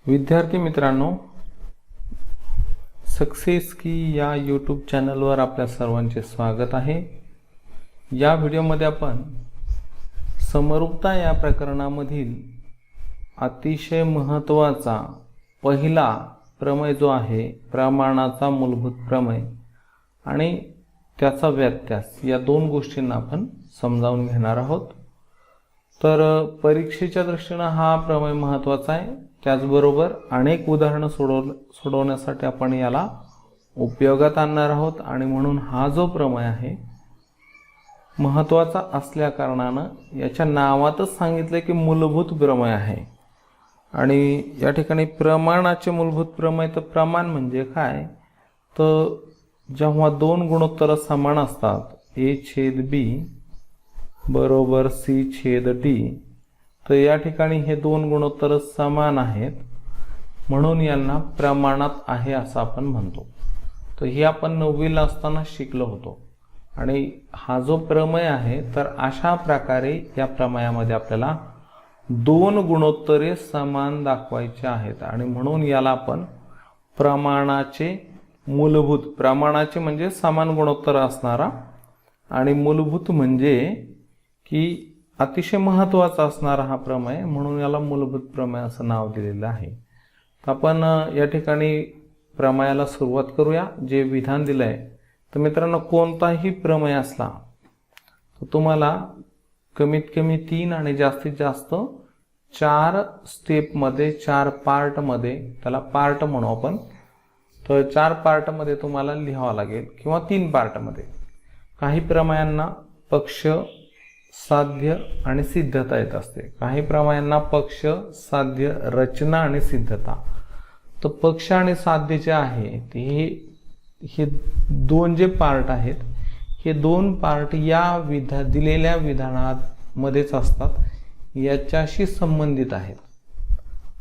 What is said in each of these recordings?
विद्यार्थी मित्रांनो, सक्सेस की या यूट्यूब चॅनलवर आपल्या सर्वांचे स्वागत आहे। या व्हिडिओमध्ये आपण समरूपता या प्रकरणामधील अतिशय महत्त्वाचा पहिला प्रमेय जो आहे प्रमाणाचा मूलभूत प्रमेय आणि त्याचा व्यत्यास या दोन गोष्टींना आपण समजावून घेणार आहोत। तर परीक्षेच्या दृष्टीने हा प्रमेय महत्त्वाचा आहे। त्याचबरोबर अनेक उदाहरणे सोडवण्यासाठी आपण याला उपयोगात आणणार आहोत आणि म्हणून हा जो प्रमेय आहे महत्त्वाचा असल्या कारणाने याच्या नावातच सांगितले की मूलभूत प्रमेय आहे। आणि या ठिकाणी प्रमाणाचे मूलभूत प्रमेय, तर प्रमाण म्हणजे काय, तर जेव्हा दोन गुणोत्तर समान असतात a/b बरोबर c/d, तर या ठिकाणी हे दोन गुणोत्तर समान आहेत म्हणून यांना प्रमाणात आहे असं आपण म्हणतो। तर हे आपण 9वीला असताना शिकलो होतो। आणि हा जो प्रमेय आहे तर अशा प्रकारे या प्रमेयामध्ये आपल्याला दोन गुणोत्तरे समान दाखवायचे आहेत आणि म्हणून याला आपण प्रमाणाचे मूलभूत, प्रमाणाचे म्हणजे समान गुणोत्तर असणारा आणि मूलभूत म्हणजे की अतिशय महत्त्वाचा असणारा हा प्रमेय, म्हणून याला मूलभूत प्रमेय असं नाव दिलेलं आहे। तर आपण या ठिकाणी प्रमेयाला सुरुवात करूया। जे विधान दिलं आहे तर मित्रांनो, कोणताही प्रमेय असला तर तुम्हाला कमीत कमी 3 आणि जास्तीत जास्त 4 स्टेपमध्ये, 4 पार्टमध्ये, त्याला पार्ट म्हणू आपण, तर 4 पार्टमध्ये तुम्हाला लिहावं लागेल किंवा 3 पार्टमध्ये। काही प्रमेयांना पक्ष, साध्य आणि सिद्धता येत असते, काही प्रमेयांना पक्ष, साध्य, रचना आणि सिद्धता। तर पक्ष आणि साध्य जे आहे ते हे दोन जे पार्ट आहेत, हे दोन पार्ट या दिलेल्या विधानामध्येच असतात, याच्याशी संबंधित आहेत।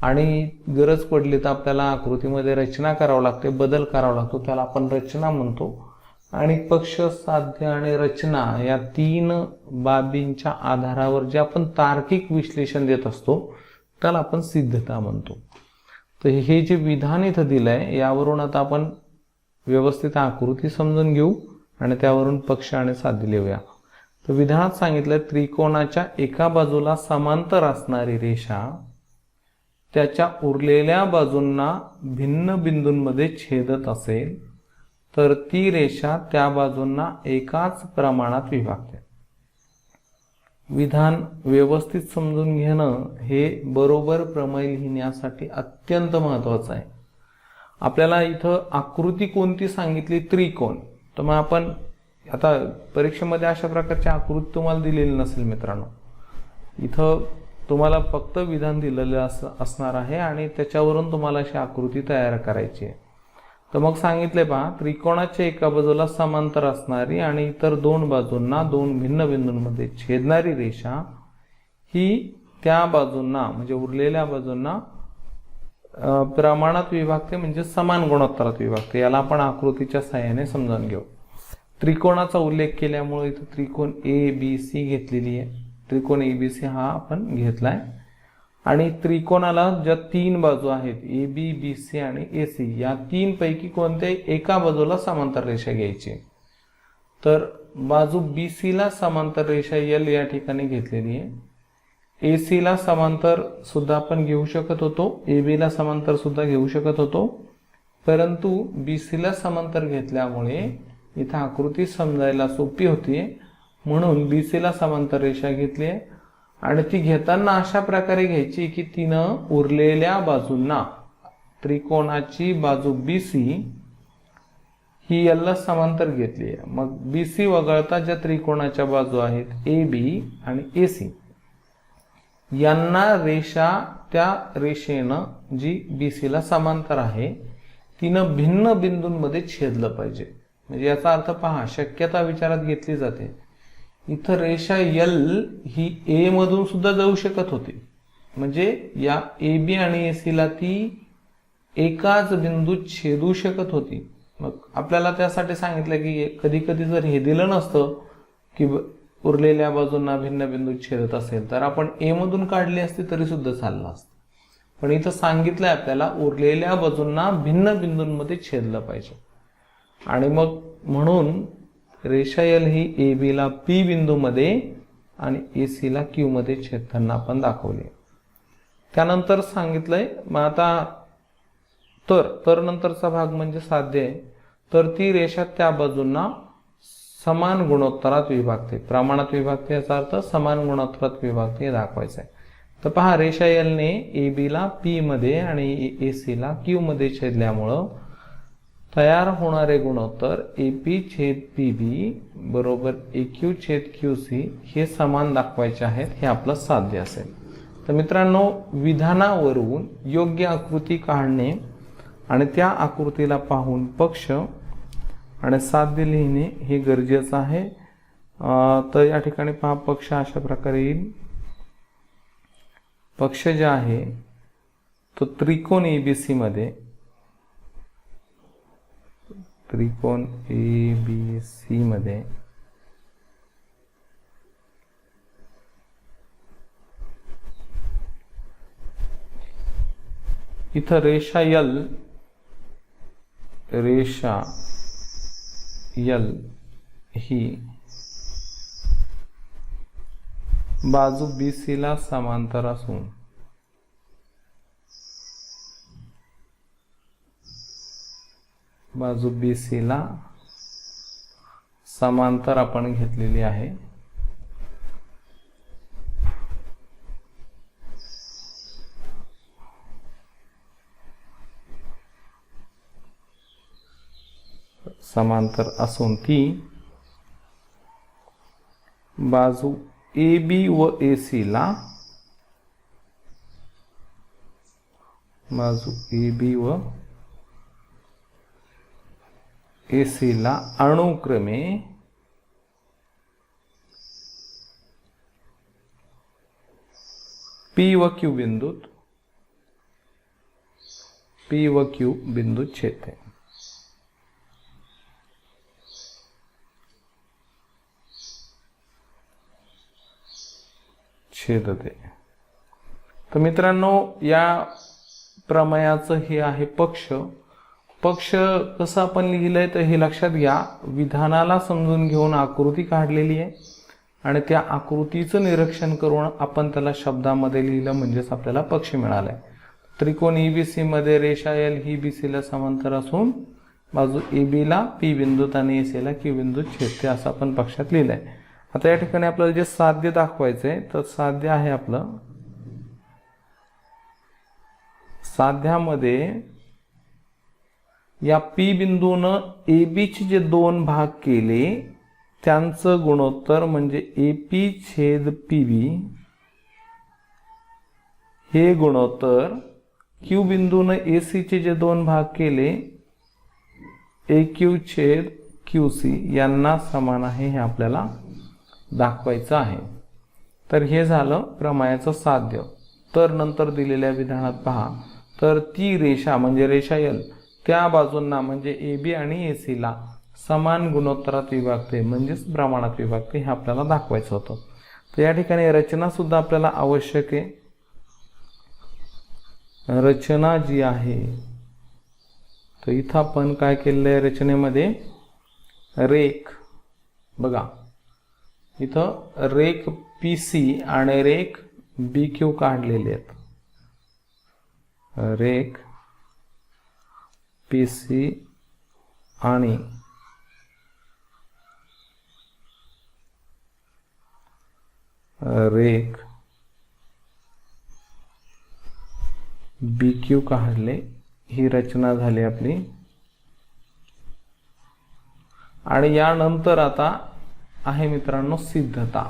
आणि गरज पडली तर आपल्याला आकृतीमध्ये रचना करावं लागते, बदल करावा लागतो, त्याला आपण रचना म्हणतो। आणि पक्ष, साध्य आणि रचना या 3 बाबींच्या आधारावर जे आपण तार्किक विश्लेषण देत असतो त्याला आपण सिद्धता म्हणतो। तर हे जे विधान इथं दिलंय यावरून आता आपण व्यवस्थित आकृती समजून घेऊ आणि त्यावरून पक्ष आणि साध्य लिहूया। तर विधानात सांगितलं, त्रिकोणाच्या एका बाजूला समांतर असणारी रेषा त्याच्या उरलेल्या बाजूंना भिन्न बिंदूंमध्ये छेदत असेल तर ती रेषा त्या बाजूंना एकाच प्रमाणात विभागते। विधान व्यवस्थित समजून घेणं हे बरोबर प्रमेय लिहिण्यासाठी अत्यंत महत्त्वाचं आहे। आपल्याला इथं आकृती कोणती सांगितली, त्रिकोण, तर मग आपण आता परीक्षेमध्ये अशा प्रकारची आकृती तुम्हाला दिलेली नसेल मित्रांनो। इथं तुम्हाला फक्त विधान दिलेलं असणार आहे आणि त्याच्यावरून तुम्हाला अशी आकृती तयार करायची आहे। तर मग सांगितले पहा, त्रिकोणाच्या एका बाजूला समांतर असणारी आणि इतर 2 बाजूंना 2 भिन्न बिंदूंमध्ये छेदणारी रेषा ही त्या बाजूंना म्हणजे उरलेल्या बाजूंना प्रमाणात विभागते, म्हणजे समान गुणोत्तरात विभागते। याला आपण आकृतीच्या सहाय्याने समजावून घेऊ। त्रिकोणाचा उल्लेख केल्यामुळे इथं त्रिकोण ABC घेतलेली आहे, त्रिकोण ABC हा आपण घेतलाय। आणि त्रिकोणाला ज्या 3 बाजू आहेत AB, BC आणि AC, या 3 पैकी कोणत्याही एका बाजूला समांतर रेषा घ्यायची। तर बाजू BC ला समांतर रेषा L या ठिकाणी घेतलेली आहे। AC ला समांतर सुद्धा आपण घेऊ शकत होतो, AB ला समांतर सुद्धा घेऊ शकत होतो, परंतु BC ला समांतर घेतल्यामुळे इथं आकृती समजायला सोपी होती म्हणून BC ला समांतर रेषा घेतली आहे। आणि ती घेताना अशा प्रकारे घ्यायची की तिनं उरलेल्या बाजूंना, त्रिकोणाची बाजू BC ही L ला समांतर घेतली आहे, मग BC वगळता ज्या त्रिकोणाच्या बाजू आहेत AB आणि AC यांना रेषा, त्या रेषेनं जी BC ला समांतर आहे तिनं भिन्न बिंदूंमध्ये छेदलं पाहिजे। म्हणजे याचा अर्थ पहा, शक्यता विचारात घेतली जाते। इथं रेषा L ही A मधून सुद्धा जाऊ शकत होती, म्हणजे या AB आणि AC ला ती एकाच बिंदूत छेदू शकत होती। मग आपल्याला त्यासाठी सांगितलं की कधी कधी जर हे दिलं नसतं की उरलेल्या बाजूंना भिन्न बिंदूत छेदत असेल तर आपण A मधून काढली असती तरी सुद्धा चाललं असतं। पण इथं सांगितलंय आपल्याला उरलेल्या बाजूंना भिन्न बिंदूंमध्ये छेदलं पाहिजे. आणि मग म्हणून रेषा एल ही ए बी ला पी बिंदूमध्ये आणि ए सी ला क्यू मध्ये छेदताना आपण दाखवले. त्यानंतर सांगितलंय मग आता तर नंतरचा भाग म्हणजे साध्य आहे. तर ती रेषा त्या बाजूंना समान गुणोत्तरात विभागते. प्रमाणात विभागते याचा अर्थ समान गुणोत्तरात विभागते हे दाखवायचं आहे. तर पहा, रेषा एल ने ए बी ला पी मध्ये आणि ए सी ला क्यू मध्ये छेदल्यामुळं तयार होणारे गुणोत्तर ए पी छेद पी बी बरोबर ए क्यू छेद क्यू सी हे समान दाखवायचे आहेत. हे आपलं साध्य असेल. तर मित्रांनो, विधानावरून योग्य आकृती काढणे आणि त्या आकृतीला पाहून पक्ष आणि साध्य लिहिणे हे गरजेचं आहे. तर या ठिकाणी पहा, पक्ष अशा प्रकारे येईल. पक्ष जे आहे तो त्रिकोण एबीसी मध्ये, त्रिकोण एबीसी मध्ये इथं रेषा यल ही बाजू BC ला समांतर असून बाजू BC ला समांतर आपण घेतलेली आहे. समांतर असून ती बाजू AB व AC ला बाजू AB व AC ला अनुक्रमे P व Q बिंदूत छेदते. छेदते. तर मित्रांनो, या प्रमेयाचं हे आहे पक्ष. पक्ष कसं आपण लिहिलंय तर हे लक्षात घ्या. विधानाला समजून घेऊन आकृती काढलेली आहे आणि त्या आकृतीचं निरीक्षण करून आपण त्याला शब्दामध्ये लिहिलं म्हणजेच आपल्याला पक्ष मिळालाय. त्रिकोण EBC मध्ये रेषा एल ही BC ला समांतर असून बाजू AB ला P बिंदूत आणि AC ला Q बिंदूत छेदते असं आपण पक्षात लिहिलंय. आता या ठिकाणी आपल्याला जे साध्य दाखवायचंय तर साध्य आहे आपलं, साध्यामध्ये या P बिंदूनं AB चे जे दोन भाग केले त्यांचं गुणोत्तर म्हणजे AP छेद PB हे गुणोत्तर Q बिंदूनं AC चे जे दोन भाग केले AQ छेद QC यांना समान आहे हे आपल्याला दाखवायचं आहे. तर हे झालं प्रमेयाचं साध्य. तर नंतर दिलेल्या विधानात पहा, तर ती रेषा म्हणजे रेषा एल त्या बाजूंना म्हणजे AB आणि AC ला समान गुणोत्तरात विभागते म्हणजेच प्रमाणात विभागते हे आपल्याला दाखवायचं होतं. तर या ठिकाणी रचना सुद्धा आपल्याला आवश्यक आहे. रचना जी आहे तर इथं आपण काय केलेलं आहे, रचनेमध्ये रेख बघा, इथं रेख PC आणि रेख BQ काढलेले आहेत. रेख PC आणि रेख BQ काढले. ही रचना झाली आपली. आणि यानंतर आता आहे मित्रांनो सिद्धता.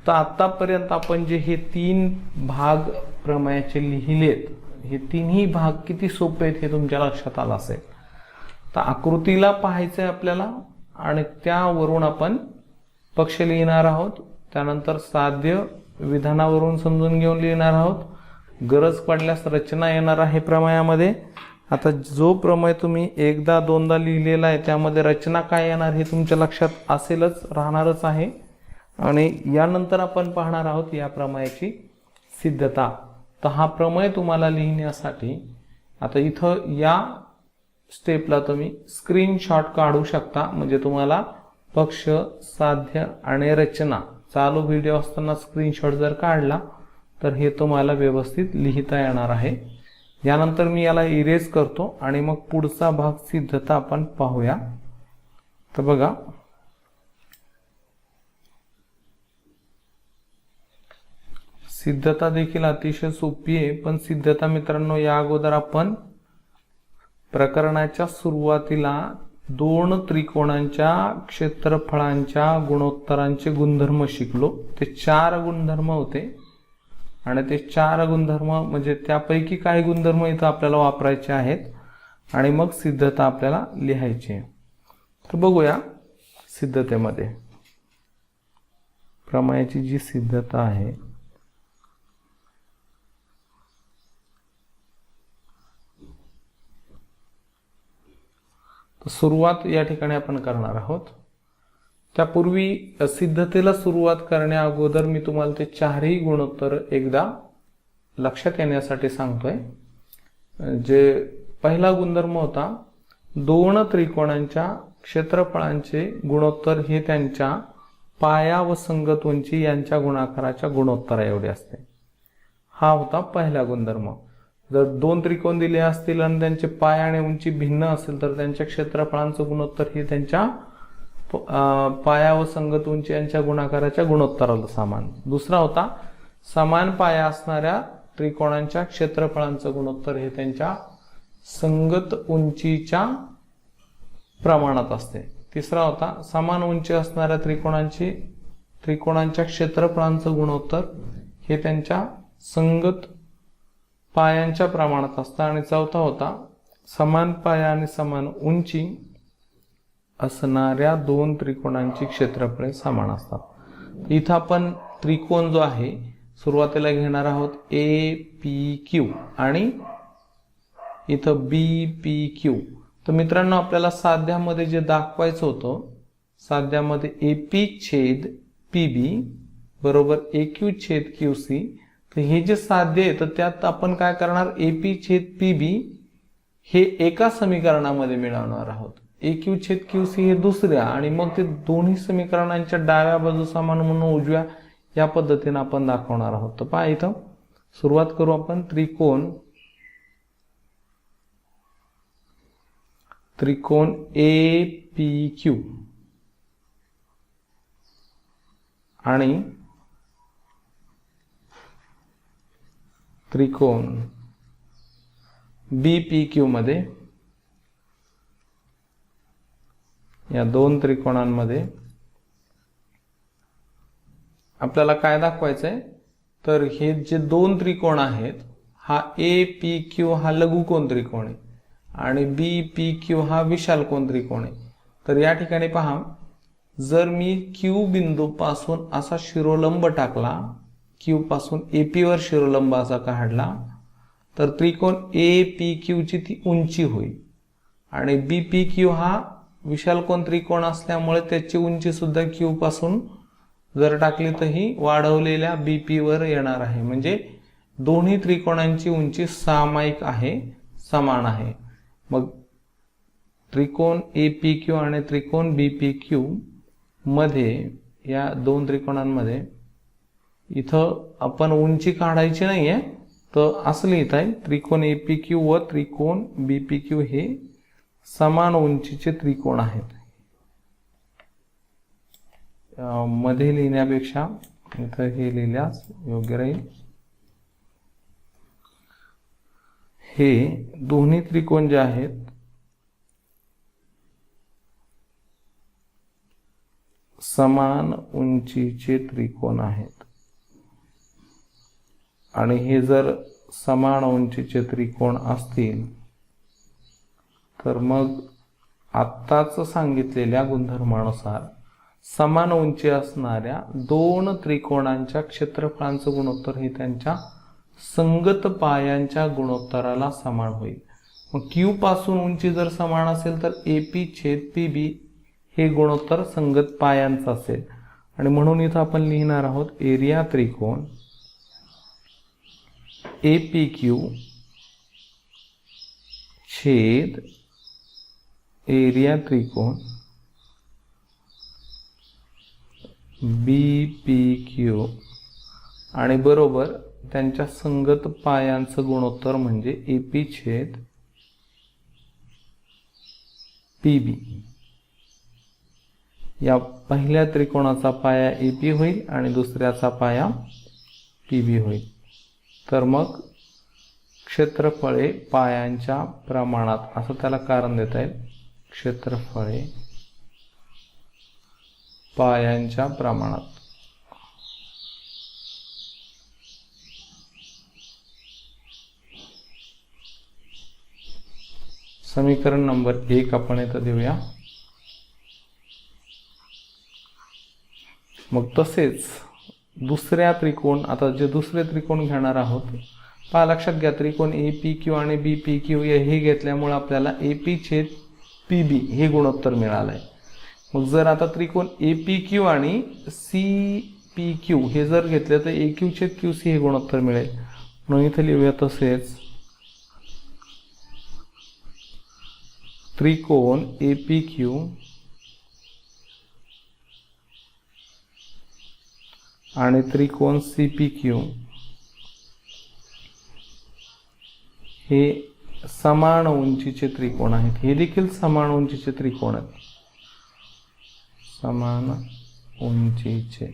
तर आतापर्यंत आपण जे हे तीन भाग प्रमेयाचे लिहिलेत, हे तिन्ही भाग किती सोपे आहेत हे तुमच्या लक्षात आलं असेल. तर आकृतीला पाहायचं आहे आपल्याला आणि त्यावरून आपण पक्ष लिहिणार आहोत. त्यानंतर साध्य विधानावरून समजून घेऊन लिहिणार आहोत. गरज पडल्यास रचना येणार आहे प्रमेयामध्ये. आता जो प्रमेय तुम्ही एकदा दोनदा लिहिलेला आहे त्यामध्ये रचना काय येणार हे तुमच्या लक्षात असेलच, राहणारच आहे. आणि यानंतर आपण पाहणार आहोत या प्रमेयाची सिद्धता. तर हा प्रमेय तुम्हाला लिहिण्यासाठी आता इथं या स्टेपला तुम्ही स्क्रीनशॉट काढू शकता, म्हणजे तुम्हाला पक्ष, साध्य आणि रचना चालू व्हिडिओ असताना स्क्रीनशॉट जर काढला तर हे तुम्हाला व्यवस्थित लिहिता येणार आहे. यानंतर मी याला इरेज करतो आणि मग पुढचा भाग सिद्धता आपण पाहूया. तर बघा, सिद्धता देखील अतिशय सोपी आहे. पण सिद्धता मित्रांनो, या अगोदर आपण प्रकरणाच्या सुरुवातीला दोन त्रिकोणांच्या क्षेत्रफळांच्या गुणोत्तरांचे गुणधर्म शिकलो. ते 4 गुणधर्म होते आणि ते 4 गुणधर्म म्हणजे त्यापैकी काही गुणधर्म इथं आपल्याला वापरायचे आहेत आणि मग सिद्धता आपल्याला लिहायची आहे. तर बघूया सिद्धतेमध्ये प्रमेयाची जी सिद्धता आहे सुरुवात या ठिकाणी आपण करणार आहोत. त्यापूर्वी सिद्धतेला सुरुवात करण्या अगोदर मी तुम्हाला ते 4ही गुणोत्तर एकदा लक्षात येण्यासाठी सांगतोय. जे पहिला गुणधर्म होता, दोन त्रिकोणांच्या क्षेत्रफळांचे गुणोत्तर हे त्यांच्या पाया व संगत उंची यांच्या गुणाकाराच्या गुणोत्तरा एवढे असते. हा होता पहिला गुणधर्म. जर दोन त्रिकोण दिले असतील आणि त्यांचे पाय आणि उंची भिन्न असेल तर त्यांच्या क्षेत्रफळांचं गुणोत्तर हे त्यांच्या पाया व संगत उंची यांच्या गुणाकाराच्या गुणोत्तराला समान. दुसरा होता, समान पाया असणाऱ्या त्रिकोणांच्या क्षेत्रफळांचं गुणोत्तर हे त्यांच्या संगत उंचीच्या प्रमाणात असते. तिसरा होता, समान उंची असणाऱ्या त्रिकोणांच्या क्षेत्रफळांचं गुणोत्तर हे त्यांच्या संगत पायांच्या प्रमाणात असतं. आणि चौथा होता, समान पाया आणि समान उंची असणाऱ्या दोन त्रिकोणांची क्षेत्रफळे समान असतात. इथं आपण त्रिकोण जो आहे सुरुवातीला घेणार आहोत APQ आणि इथं BPQ. तर मित्रांनो, आपल्याला साध्यामध्ये जे दाखवायचं होतं, साध्यामध्ये AP छेद PB बरोबर AQ छेद QC. तर हे जे साध्य आहे तर त्यात आपण काय करणार, AP छेद PB हे एका समीकरणामध्ये मिळवणार आहोत, AQ छेद QC हे दुसऱ्या, आणि मग ते दोन्ही समीकरणांच्या डाव्या बाजू समान म्हणून उजव्या, या पद्धतीने आपण दाखवणार आहोत. तर पहा, इथं सुरुवात करू आपण. त्रिकोण APQ आणि त्रिकोण BPQ मध्ये, या दोन त्रिकोणांमध्ये आपल्याला काय दाखवायचंय, तर हे जे दोन त्रिकोण आहेत, हा APQ हा लघुकोन त्रिकोण आहे आणि BPQ हा विशालकोन त्रिकोण आहे. तर या ठिकाणी पहा, जर मी Q बिंदू पासून असा शिरोलंब टाकला, Q पासून AP वर शिरोलंब असा काढला, तर त्रिकोण APQ ची ती उंची होईल. आणि BPQ हा विशालकोन त्रिकोण असल्यामुळे त्याची उंची सुद्धा Q पासून जर टाकली तर ही वाढवलेल्या BP वर येणार आहे. म्हणजे दोन्ही त्रिकोणांची उंची सामायिक आहे, समान आहे. मग त्रिकोण APQ आणि त्रिकोण BPQ मध्ये, या दोन त्रिकोणांमध्ये इथं आपण उंची काढायची नाहीये, तर असं लिहिता येईल, त्रिकोण APQ व त्रिकोण BPQ हे समान उंचीचे त्रिकोण आहेत. मध्ये लिहिण्यापेक्षा इथं हे लिहिल्यास योग्य राहील. हे दोन्ही त्रिकोण जे आहेत समान उंचीचे त्रिकोण आहेत आणि हे जर समान उंचीचे त्रिकोण असतील तर मग आत्ताच सांगितलेल्या गुणधर्मानुसार समान उंची असणाऱ्या दोन त्रिकोणांच्या क्षेत्रफळांचं गुणोत्तर हे त्यांच्या संगत पायांच्या गुणोत्तराला समान होईल. मग Q पासून उंची जर समान असेल तर AP छेद PB हे गुणोत्तर संगत पायांचं असेल. आणि म्हणून इथं आपण लिहिणार आहोत एरिया त्रिकोण APQ छेद एरिया त्रिकोण BPQ आणि बरोबर त्यांच्या संगत पायांचं गुणोत्तर म्हणजे AP छेद PB. या पहिल्या त्रिकोणाचा पाया AP होईल आणि दुसऱ्याचा पाया PB होईल. तर मग क्षेत्रफळे पायांच्या प्रमाणात असं त्याला कारण देता येईल. क्षेत्रफळे पायांच्या प्रमाणात. समीकरण नंबर 1 आपण इथं देऊया. मग तसेच दुसऱ्या त्रिकोण, आता जे दुसरे त्रिकोण घेणार आहोत पहा, लक्षात घ्या त्रिकोण APQ आणि BPQ हे घेतल्यामुळे आपल्याला AP छेद PB हे गुणोत्तर मिळालं आहे. मग जर आता त्रिकोण APQ आणि CPQ हे जर घेतले तर AQ छेद QC हे गुणोत्तर मिळेल. म्हणून इथे लिहूया तसेच त्रिकोण APQ आणि त्रिकोण CPQ हे समान उंचीचे त्रिकोण आहेत. हे देखील समान उंचीचे त्रिकोण आहेत. समान उंचीचे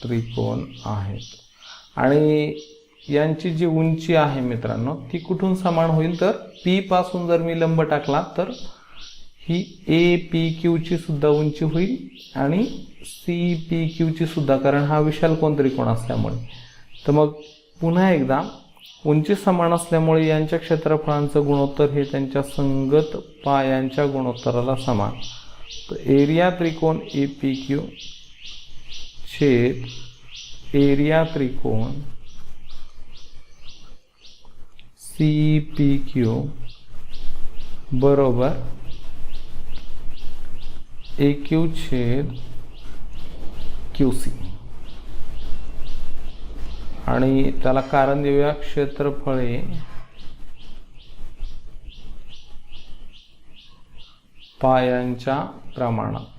त्रिकोण आहेत आणि यांची जी उंची आहे मित्रांनो ती कुठून समान होईल तर P पासून जर मी लंब टाकला तर ही APQ ची सुद्धा उंची होईल आणि CPQ ची सुद्धा, कारण हा विशालकोन त्रिकोण असल्यामुळे. तर मग पुन्हा एकदा उंची समान असल्यामुळे यांच्या क्षेत्रफळांचं गुणोत्तर हे त्यांच्या संगत पायांच्या गुणोत्तराला समान. तर एरिया त्रिकोण APQ छेद एरिया त्रिकोण CPQ बरोबर AQ छेद QC. आणि त्याला कारण देऊया क्षेत्रफळे पायांच्या प्रमाणात.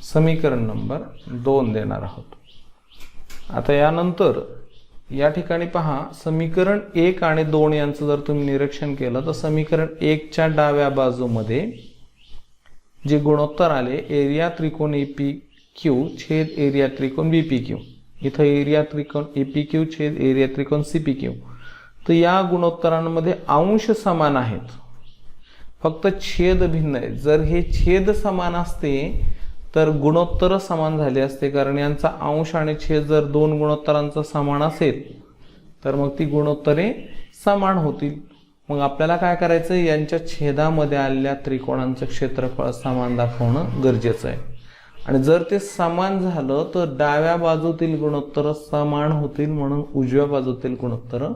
समीकरण नंबर 2 देणार आहोत. आता यानंतर या ठिकाणी पहा, समीकरण 1 आणि 2 यांचं जर तुम्ही निरीक्षण केलं तर समीकरण 1 च्या डाव्या बाजूमध्ये जे गुणोत्तर आले एरिया त्रिकोण APQ छेद एरिया त्रिकोण BPQ, इथं एरिया त्रिकोण APQ छेद एरिया त्रिकोण CPQ. तर या गुणोत्तरांमध्ये अंश समान आहेत, फक्त छेद भिन्न आहेत. जर हे छेद समान असते तर गुणोत्तर समान झाले असते, कारण यांचा अंश आणि छेद जर दोन गुणोत्तरांचा समान असेल तर मग ती गुणोत्तरे समान होतील. मग आपल्याला काय करायचं, यांच्या छेदामध्ये आलेल्या त्रिकोणांचं क्षेत्रफळ समान दाखवणं गरजेचं आहे. आणि जर ते समान झालं तर डाव्या बाजूतील गुणोत्तर समान होतील, म्हणून उजव्या बाजूतील गुणोत्तर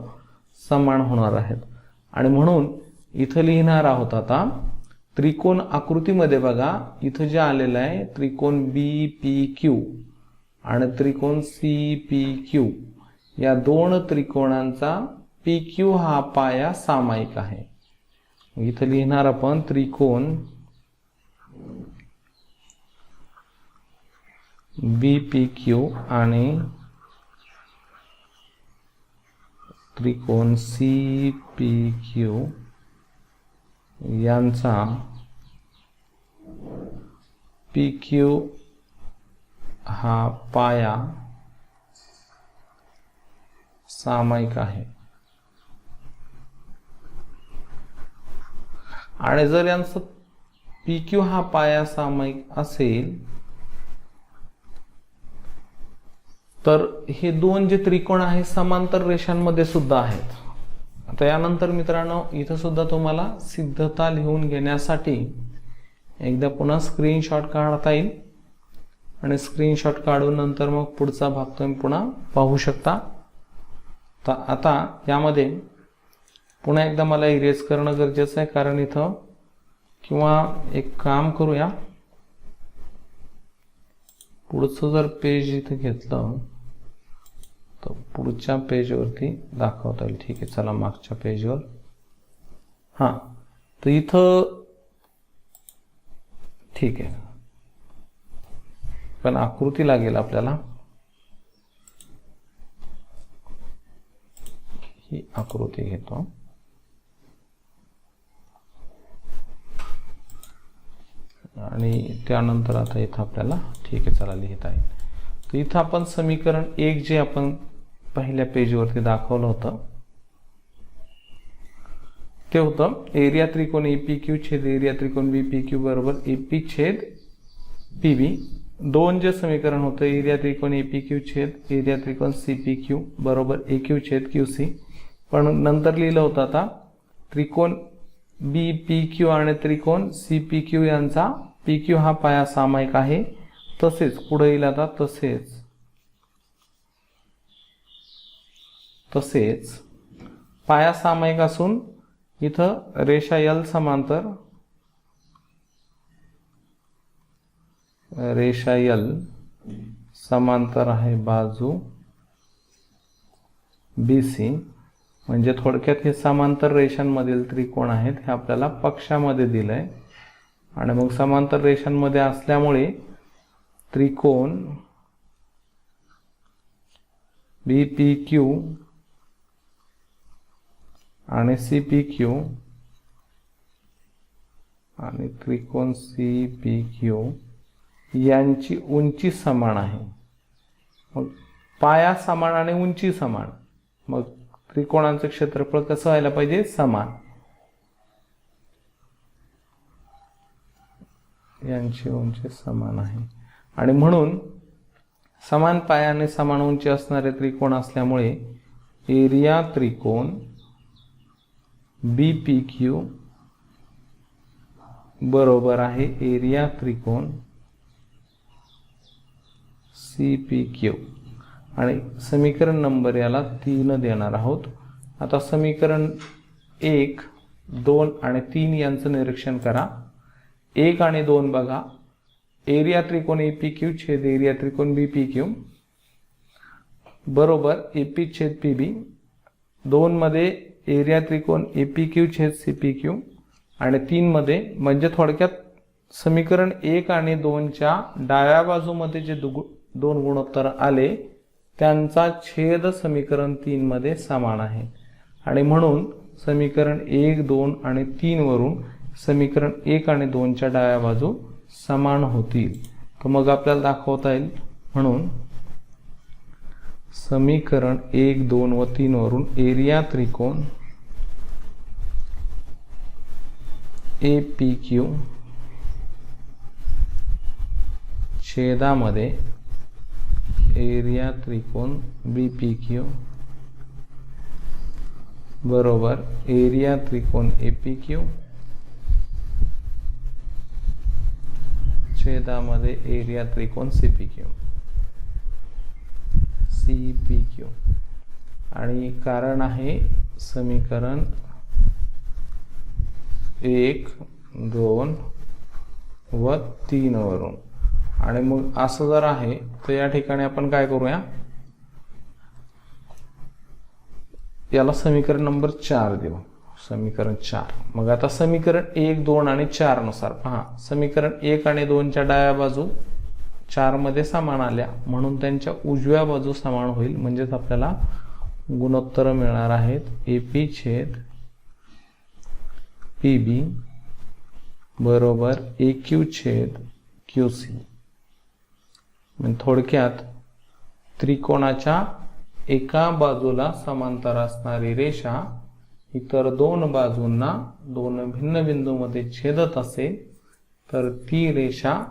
समान होणार आहेत. आणि म्हणून इथं लिहिणार आहोत आता त्रिकोण आकृतीमध्ये बघा, इथं जे आलेलं आहे त्रिकोण BPQ आणि त्रिकोण CPQ या दोन त्रिकोणांचा PQ हा पाया सामायिक आहे. इथं लिहिणार आपण त्रिकोण BPQ आणि त्रिकोण CPQ यांचा PQ हा पाया सामायिक आहे. आणि जर यांचा PQ हा पाया सामायिक असेल तर हे दोन जे त्रिकोण आहे समांतर रेषांमध्ये सुद्धा आहेत. आता यानंतर मित्रांनो इथं सुद्धा तुम्हाला सिद्धता लिहून घेण्यासाठी एकदा पुन्हा स्क्रीनशॉट काढता येईल आणि स्क्रीनशॉट काढून नंतर मग पुढचा भाग तुम्ही पुन्हा पाहू शकता. तर आता यामध्ये पुन्हा एकदा मला इरेज करणं गरजेचं आहे, कारण इथं किंवा एक काम करूया, पुढचं जर पेज इथं घेतलं तर पुढच्या पेजवरती दाखवता येईल. ठीक आहे, चला मागच्या पेजवर. हां, तर इथं ठीक आहे, पण आकृती लागेल आपल्याला. ही आकृती घेतो आणि त्यानंतर आता इथं आपल्याला ठीक आहे चला लिहिता येईल. तर इथं आपण समीकरण 1 जे आपण पहिल्या पेजवरती दाखवलं होतं ते होतं एरिया त्रिकोण APQ छेद एरिया त्रिकोण BPQ बरोबर AP छेद PB. 2 जे समीकरण होतं एरिया त्रिकोण APQ छेद एरिया त्रिकोण CPQ बरोबर AQ छेद QC. पण नंतर लिहिलं होतं आता त्रिकोण BPQ आणि त्रिकोण CPQ यांचा PQ हा पाया सामायिक आहे. तसेच पुढे येईल आता तसेच पाया सामायिक असून इथं रेषा L समांतर रेषा L समांतर आहे बाजू BC. म्हणजे थोडक्यात हे समांतर रेषांमधील त्रिकोण आहेत हे आपल्याला पक्षामध्ये दिलंय आणि मग समांतर रेषांमध्ये असल्यामुळे त्रिकोण BPQ आणि CPQ आणि त्रिकोण CPQ यांची उंची समान आहे. मग पाया समान आणि उंची समान, मग त्रिकोणांचं क्षेत्रफळ कसं व्हायला पाहिजे, समान. यांची उंची समान आहे आणि म्हणून समान पाया आणि समान उंची असणारे त्रिकोण असल्यामुळे एरिया त्रिकोण BPQ बरोबर आहे एरिया त्रिकोण CPQ. आणि समीकरण नंबर याला 3 देणार आहोत. आता समीकरण 1, 2 आणि 3 यांचं निरीक्षण करा. 1 आणि 2 बघा, एरिया त्रिकोण APQ छेद एरिया त्रिकोण BPQ बरोबर AP छेद PB. 2 मध्ये एरिया त्रिकोण APQ छेद CPQ आणि 3 मध्ये म्हणजे थोडक्यात समीकरण 1 आणि 2च्या डाव्या बाजूमध्ये जे दोन गुणोत्तर आले त्यांचा छेद समीकरण 3 मध्ये समान आहे आणि म्हणून समीकरण 1, 2 आणि 3 वरून समीकरण 1 आणि 2च्या डाव्या बाजू समान होतील. तर मग आपल्याला दाखवता येईल, म्हणून समीकरण 1, 2 व 3 वरून एरिया त्रिकोण APQ छेदामध्ये एरिया त्रिकोण BPQ बरोबर एरिया त्रिकोण APQ छेदामध्ये एरिया त्रिकोण CPQ आणि कारण आहे समीकरण 1, 2 व 3 वरून. आणि मग असं जर आहे तर या ठिकाणी आपण काय करूया, याला समीकरण नंबर 4 देऊ. समीकरण 4. मग आता समीकरण 1, 2 आणि 4 नुसार पहा, समीकरण 1 आणि 2च्या डाव्या बाजू 4 मध्ये समान आल्या म्हणून त्यांच्या उजव्या बाजू समान होईल. म्हणजेच आपल्याला गुणोत्तर मिळणार आहेत AP छेद PB बरोबर AQ छेद QC. म्हणजे थोडक्यात त्रिकोणाच्या एका बाजूला समांतर असणारी रेषा इतर 2 बाजूंना 2 भिन्न बिंदूमध्ये छेदत असेल तर ती रेषा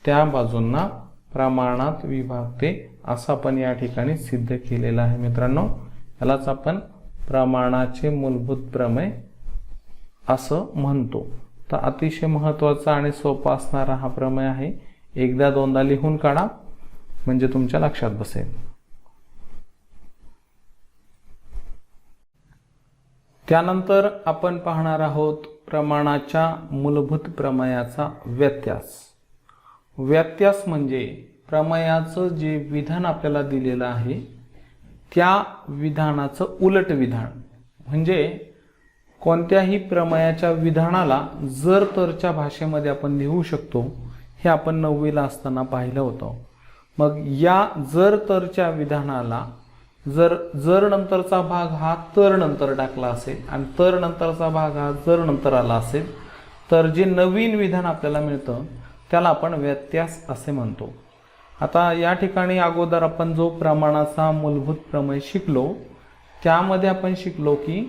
त्या बाजूंना प्रमाणात विभागते, असं आपण या ठिकाणी सिद्ध केलेलं आहे मित्रांनो. यालाच आपण प्रमाणाचे मूलभूत प्रमेय असं म्हणतो. तर अतिशय महत्त्वाचा आणि सोपा असणारा हा प्रमेय आहे. एकदा दोनदा लिहून काढा म्हणजे तुमच्या लक्षात बसेल. त्यानंतर आपण पाहणार आहोत प्रमाणाच्या मूलभूत प्रमेयाचा व्यत्यास. व्यत्यास म्हणजे प्रमेयाचं जे विधान आपल्याला दिलेलं आहे त्या विधानाचं उलट विधान. म्हणजे कोणत्याही प्रमेयाच्या विधानाला जर तरच्या भाषेमध्ये आपण लिहू शकतो, हे आपण 9वीला असताना पाहिलं होतं. मग या जर तरच्या विधानाला जर नंतरचा भाग हा तर नंतर टाकला असेल आणि तर नंतरचा भाग हा जर नंतर आला असेल तर जे नवीन विधान आपल्याला मिळतं त्याला आपण व्यत्यास असे म्हणतो. आता या ठिकाणी अगोदर आपण जो प्रमाणाचा मूलभूत प्रमेय शिकलो त्यामध्ये आपण शिकलो की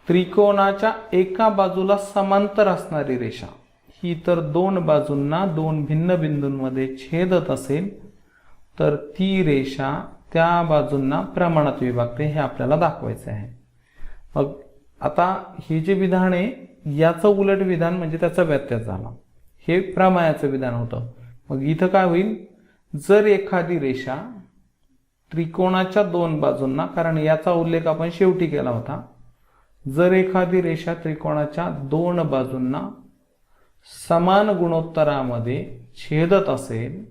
त्रिकोणाच्या एका बाजूला समांतर असणारी रेषा ही इतर दोन बाजूंना दोन भिन्न बिंदूंमध्ये छेदत असेल तर ती रेषा त्या बाजूंना प्रमाणात विभागते, हे आपल्याला दाखवायचे आहे. मग आता हे जे विधान आहे याचं उलट विधान म्हणजे त्याचा व्यत्यास झाला. हे प्रमेयाचं विधान होतं. मग इथं काय होईल, जर एखादी रेषा त्रिकोणाच्या दोन बाजूंना, कारण याचा उल्लेख आपण शेवटी केला होता, जर एखादी रेषा त्रिकोणाच्या दोन बाजूंना समान गुणोत्तरामध्ये छेदत असेल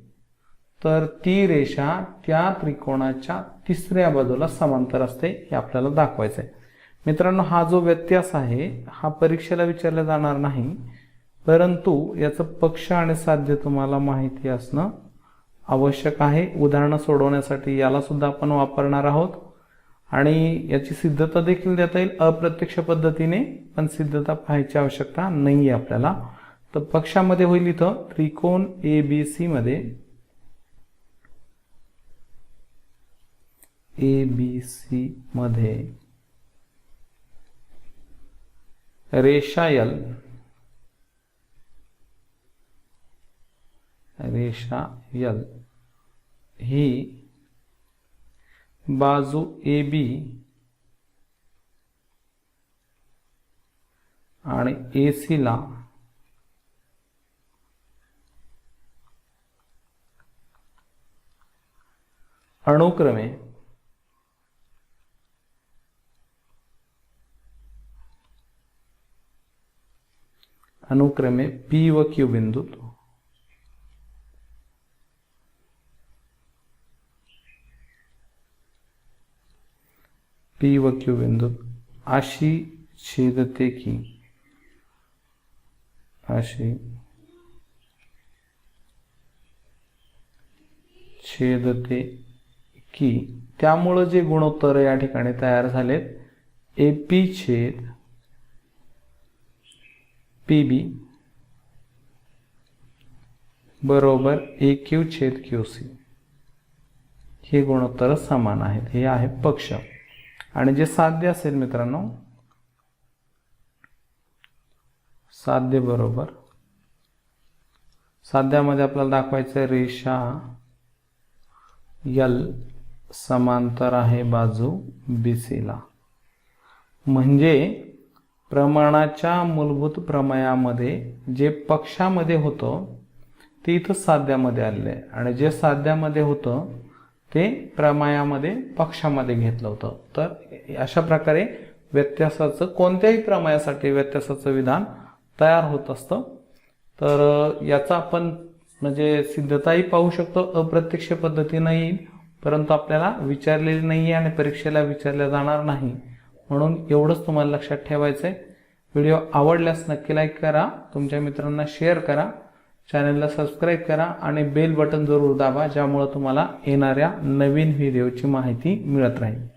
तर ती रेषा त्या त्रिकोणाच्या तिसऱ्या बाजूला समांतर असते, हे आपल्याला दाखवायचं आहे. मित्रांनो, हा जो व्यत्यास आहे हा परीक्षेला विचारला जाणार नाही, परंतु याचं पक्ष आणि साध्य तुम्हाला माहिती असणं आवश्यक आहे. उदाहरणं सोडवण्यासाठी याला सुद्धा आपण वापरणार आहोत आणि याची सिद्धता देखील देता येईल अप्रत्यक्ष पद्धतीने, पण सिद्धता पाहायची आवश्यकता नाही आहे आपल्याला. तर पक्षामध्ये होईल इथं त्रिकोण ABC मध्ये रेषा L ही बाजू AB आणि AC ला अनुक्रमे P व Q बिंदूत अशी छेदते की त्यामुळे जे गुणोत्तर या ठिकाणी तयार झालेत AP छेद PB बरोबर AQ छेद QC, हे गुणोत्तर समान आहेत. हे आहे पक्ष. आणि जे साध्य असेल मित्रांनो, साध्य बरोबर साध्यामध्ये आपल्याला दाखवायचं रेषा L समांतर आहे बाजू BC ला. म्हणजे प्रमाणाच्या मूलभूत प्रमेयामध्ये जे पक्षामध्ये होतं ते इथं साध्यामध्ये आलेलं आहे आणि जे साध्यामध्ये होतं ते प्रमेयामध्ये पक्षामध्ये घेतलं होतं. तर अशा प्रकारे व्यत्यासाचं कोणत्याही प्रमेयासाठी व्यत्यासाचं विधान तयार होत असतं. तर याचा आपण म्हणजे सिद्धताही पाहू शकतो अप्रत्यक्ष पद्धतीने, परंतु आपल्याला विचारलेली नाही आणि परीक्षेला विचारल्या जाणार नाही, म्हणून एवढंच तुम्हाला लक्षात ठेवायचं आहे. व्हिडिओ आवडल्यास नक्की लाईक करा, तुमच्या मित्रांना शेअर करा, चॅनलला सबस्क्राईब करा आणि बेल बटन जरूर दाबा, ज्यामुळे तुम्हाला येणाऱ्या नवीन व्हिडिओची माहिती मिळत राहील.